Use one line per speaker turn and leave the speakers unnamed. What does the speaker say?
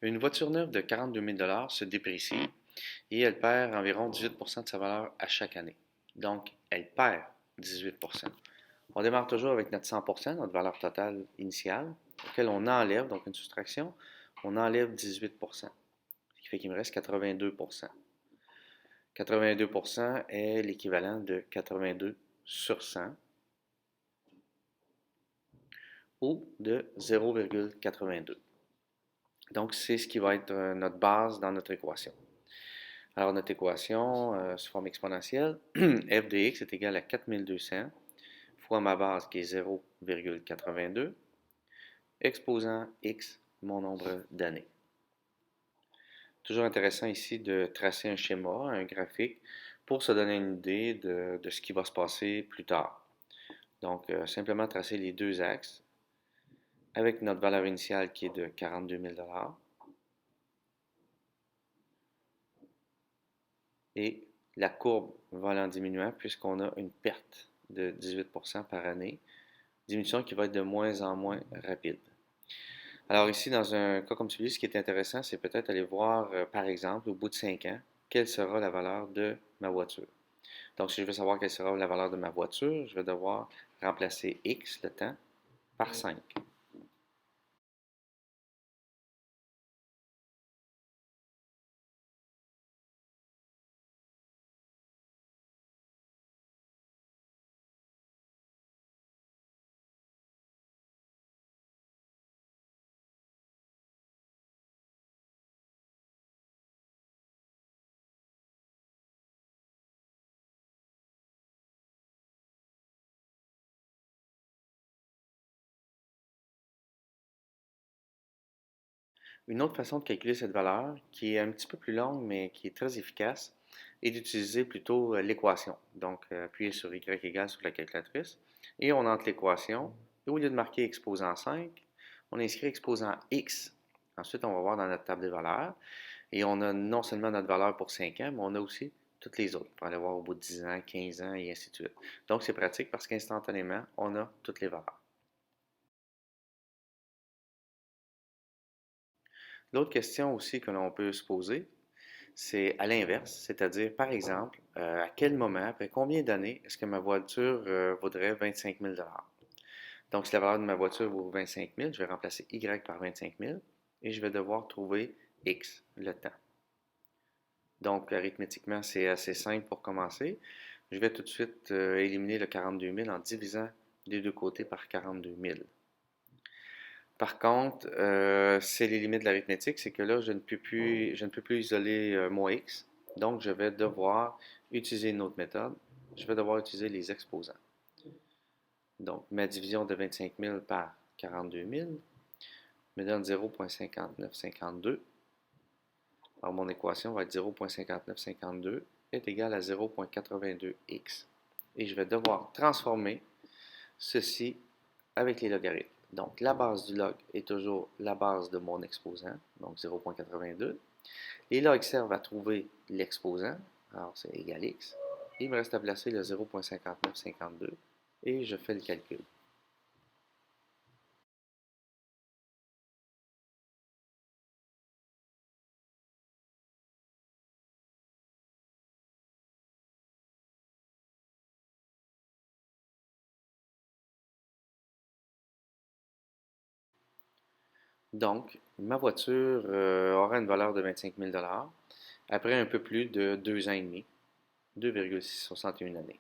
Une voiture neuve de 42 000 se déprécie et elle perd environ 18% de sa valeur à chaque année. Donc, elle perd 18%. On démarre toujours avec notre 100%, notre valeur totale initiale, auquel on enlève, donc une soustraction, on enlève 18%, ce qui fait qu'il me reste 82%. 82% est l'équivalent de 82 sur 100 ou de 0,82. Donc, c'est ce qui va être notre base dans notre équation. Alors, notre équation sous forme exponentielle, f de x est égal à 4200 fois ma base qui est 0,82, exposant x, mon nombre d'années. Toujours intéressant ici de tracer un schéma, un graphique, pour se donner une idée de ce qui va se passer plus tard. Donc, simplement tracer les deux axes avec notre valeur initiale qui est de 42 000 et la courbe va en diminuant puisqu'on a une perte de 18% par année, diminution qui va être de moins en moins rapide. Alors ici, dans un cas comme celui-ci, ce qui est intéressant, c'est peut-être aller voir, par exemple, au bout de 5 ans, quelle sera la valeur de ma voiture. Donc, si je veux savoir quelle sera la valeur de ma voiture, je vais devoir remplacer X, le temps, par 5. Une autre façon de calculer cette valeur, qui est un petit peu plus longue, mais qui est très efficace, est d'utiliser plutôt l'équation. Donc, appuyer sur Y égale sur la calculatrice, et on entre l'équation, et au lieu de marquer exposant 5, on inscrit exposant X. Ensuite, on va voir dans notre table des valeurs, et on a non seulement notre valeur pour 5 ans, mais on a aussi toutes les autres, pour aller voir au bout de 10 ans, 15 ans, et ainsi de suite. Donc, c'est pratique parce qu'instantanément, on a toutes les valeurs. L'autre question aussi que l'on peut se poser, c'est à l'inverse, c'est-à-dire, par exemple, à quel moment, après combien d'années, est-ce que ma voiture vaudrait 25 000 Donc, si la valeur de ma voiture vaut 25 000, je vais remplacer Y par 25 000 et je vais devoir trouver X, le temps. Donc, arithmétiquement, c'est assez simple pour commencer. Je vais tout de suite éliminer le 42 000 en divisant des deux côtés par 42 000. Par contre, c'est les limites de l'arithmétique, c'est que là, je ne peux plus isoler mon x. Donc, je vais devoir utiliser une autre méthode. Je vais devoir utiliser les exposants. Donc, ma division de 25 000 par 42 000 me donne 0,5952. Alors, mon équation va être 0,5952 est égale à 0,82x. Et je vais devoir transformer ceci avec les logarithmes. Donc, la base du log est toujours la base de mon exposant, donc 0,82. Et log servent à trouver l'exposant, alors c'est égal x. Il me reste à placer le 0,5952 et je fais le calcul. Donc, ma voiture aura une valeur de 25 000 après un peu plus de 2 ans et demi, 2,61 années.